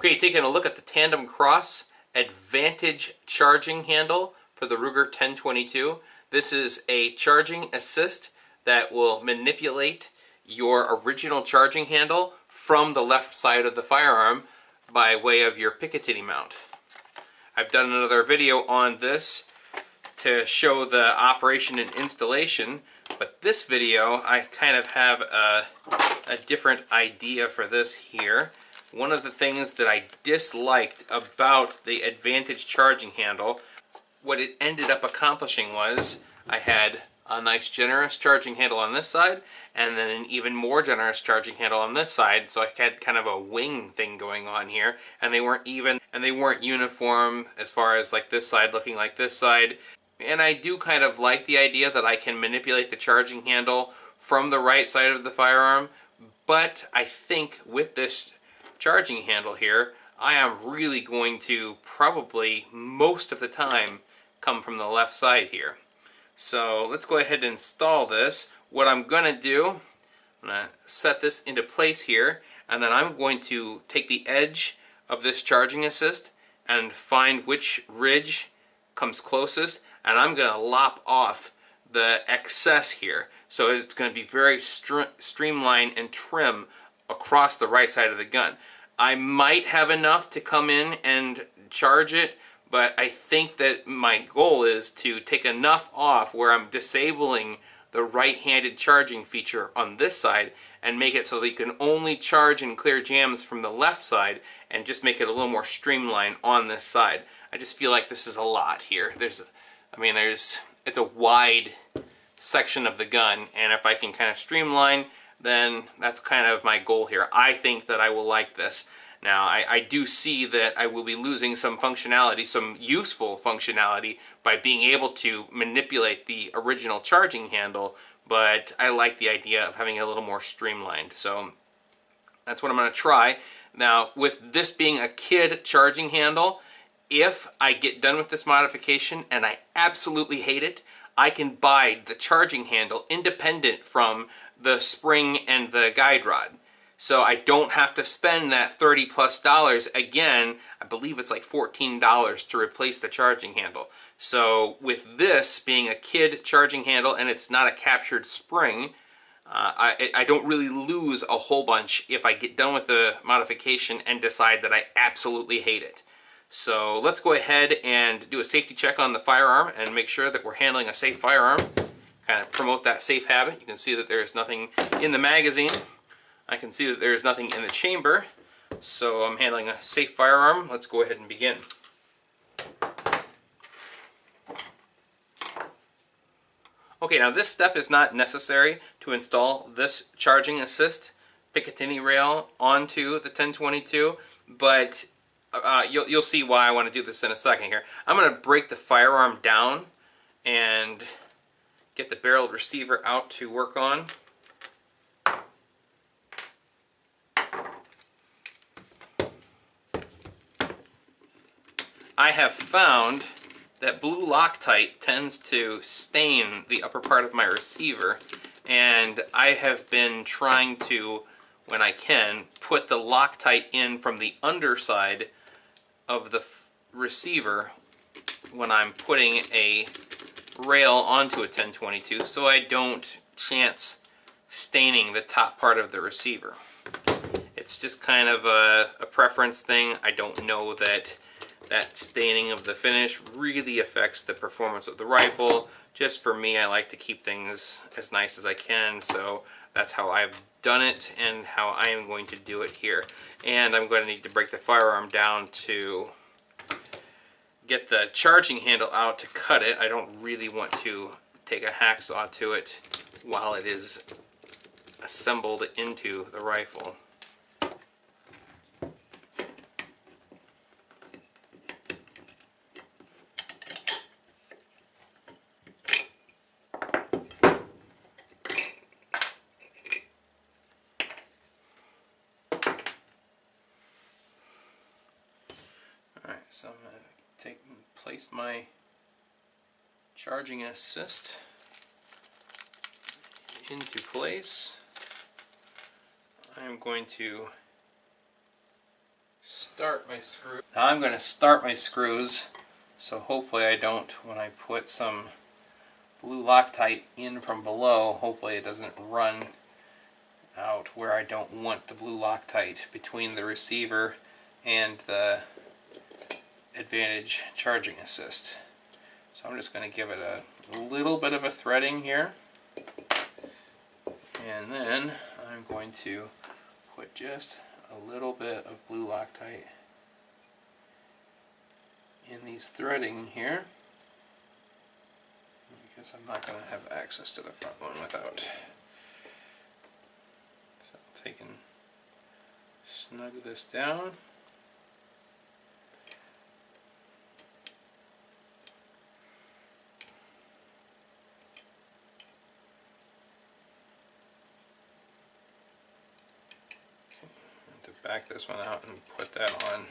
Okay, taking a look at the Tandemkross Advantage charging handle for the Ruger 1022. This is a charging assist that will manipulate your original charging handle from the left side of the firearm by way of your Picatinny mount. I've done another video on this to show the operation and installation, but this video I kind of have a different idea for this here. One of the things that I disliked about the Advantage charging handle, what it ended up accomplishing was I had a nice generous charging handle on this side and then an even more generous charging handle on this side, so I had kind of a wing thing going on here, and they weren't even and they weren't uniform as far as like this side looking like this side. And I do kind of like the idea that I can manipulate the charging handle from the right side of the firearm, but I think with this charging handle here, I am really going to probably most of the time come from the left side here. So let's go ahead and install this. What I'm going to do, I'm going to set this into place here, and then I'm going to take the edge of this charging assist and find which ridge comes closest, and I'm going to lop off the excess here. So it's going to be very streamlined and trim across the right side of the gun. I might have enough to come in and charge it, but I think that my goal is to take enough off where I'm disabling the right-handed charging feature on this side and make it so that you can only charge and clear jams from the left side and just make it a little more streamlined on this side. I just feel like this is a lot here. It's a wide section of the gun, and if I can kind of streamline, then that's kind of my goal here. I think that I will like this. Now, I do see that I will be losing some functionality, some useful functionality, by being able to manipulate the original charging handle, but I like the idea of having it a little more streamlined. So that's what I'm going to try. Now, with this being a kid charging handle, if I get done with this modification and I absolutely hate it, I can buy the charging handle independent from the spring and the guide rod. So I don't have to spend that $30+ again. I believe it's like $14 to replace the charging handle. So with this being a kid charging handle and it's not a captured spring, I don't really lose a whole bunch if I get done with the modification and decide that I absolutely hate it. So let's go ahead and do a safety check on the firearm and make sure that we're handling a safe firearm. Kind of promote that safe habit. You can see that there's nothing in the magazine. I can see that there's nothing in the chamber. So I'm handling a safe firearm. Let's go ahead and begin. Okay, now this step is not necessary to install this charging assist Picatinny rail onto the 1022, but you'll see why I want to do this in a second here. I'm going to break the firearm down and get the barreled receiver out to work on. I have found that blue Loctite tends to stain the upper part of my receiver, and I have been trying to, when I can, put the Loctite in from the underside of the receiver when I'm putting a rail onto a 1022, so I don't chance staining the top part of the receiver. It's just kind of a preference thing. I don't know that staining of the finish really affects the performance of the rifle. Just for me, I like to keep things as nice as I can, so that's how I've done it and how I am going to do it here. And I'm going to need to break the firearm down to get the charging handle out to cut it. I don't really want to take a hacksaw to it while it is assembled into the rifle. Alright, so I'm going to place my charging assist into place. I'm going to start my screw. Now I'm going to start my screws, so hopefully I don't, when I put some blue Loctite in from below, hopefully it doesn't run out where I don't want the blue Loctite between the receiver and the Advantage charging assist. So I'm just going to give it a little bit of a threading here, and then I'm going to put just a little bit of blue Loctite in these threading here, because I'm not going to have access to the front one without. So take and snug this down. Back this one out and put that on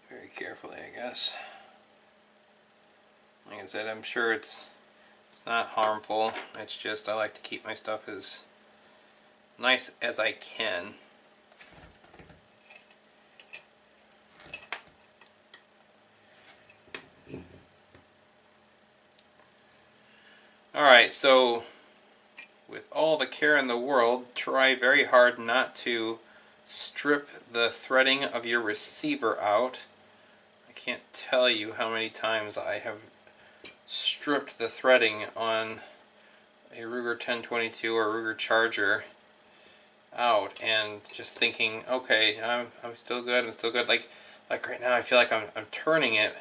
very carefully, I guess. Like I said, I'm sure it's not harmful. It's just I like to keep my stuff as nice as I can. Alright, so with all the care in the world, try very hard not to strip the threading of your receiver out. I can't tell you how many times I have stripped the threading on a Ruger 1022 or Ruger charger out, and just thinking, okay, I'm still good, I'm still good. Like right now, I feel like I'm turning it,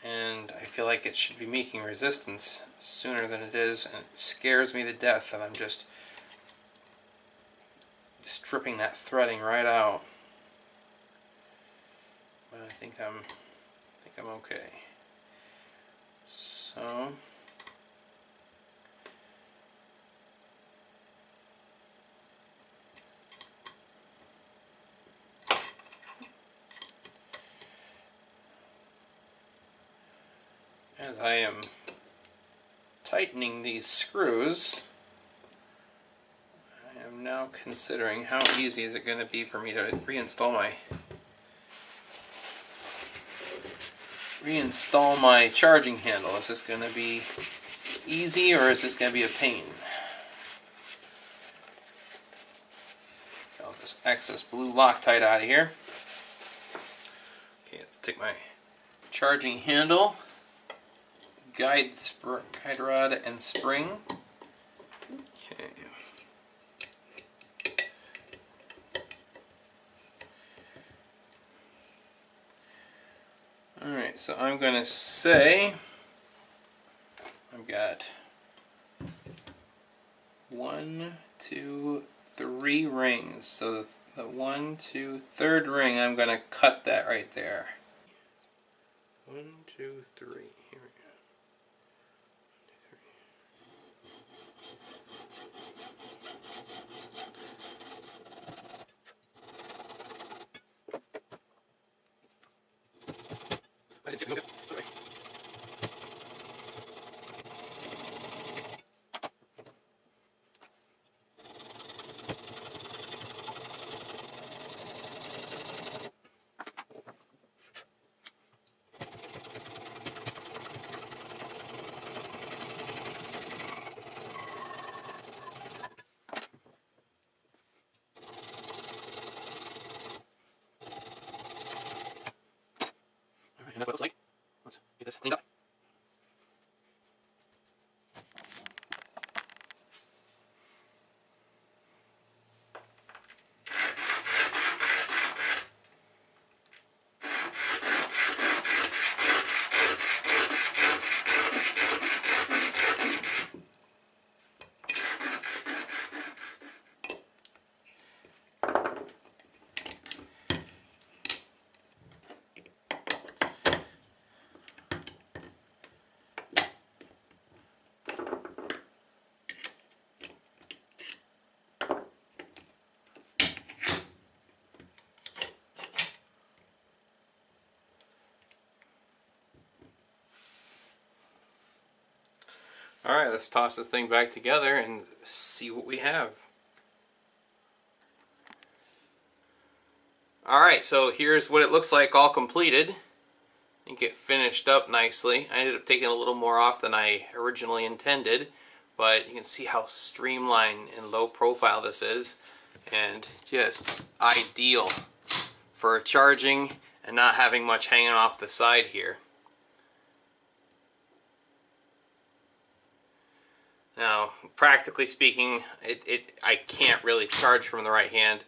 and I feel like it should be making resistance sooner than it is, and it scares me to death that I'm just stripping that threading right out. But I think I'm okay. So as I am tightening these screws, I am now considering how easy is it going to be for me to reinstall my charging handle. Is this going to be easy, or is this going to be a pain? Get all this excess blue Loctite out of here. Okay, let's take my charging handle, guide rod and spring. Okay. Alright, so I'm going to say I've got 1, 2, 3 rings. So the 1, 2, third ring, I'm going to cut that right there. 1, 2, 3. Here we go. 1, 2, 3. Sorry. And that's what it looks like. Let's get this cleaned up. Alright, let's toss this thing back together and see what we have. Alright, so here's what it looks like all completed. I think it finished up nicely. I ended up taking a little more off than I originally intended, but you can see how streamlined and low profile this is, and just ideal for charging and not having much hanging off the side here. Now, practically speaking, I can't really charge from the right hand.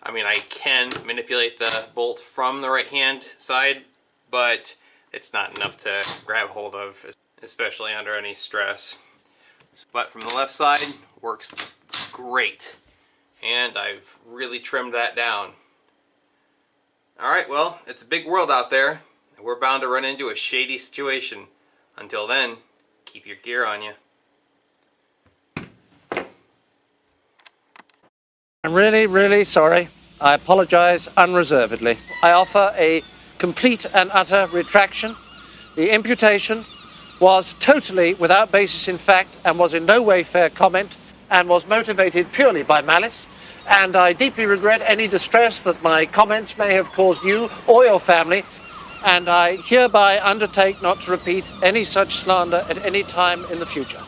I mean, I can manipulate the bolt from the right hand side, but it's not enough to grab hold of, especially under any stress. But from the left side, works great. And I've really trimmed that down. Alright, well, it's a big world out there, and we're bound to run into a shady situation. Until then, keep your gear on you. I'm really, really sorry. I apologize unreservedly. I offer a complete and utter retraction. The imputation was totally without basis in fact and was in no way fair comment and was motivated purely by malice. And I deeply regret any distress that my comments may have caused you or your family. And I hereby undertake not to repeat any such slander at any time in the future.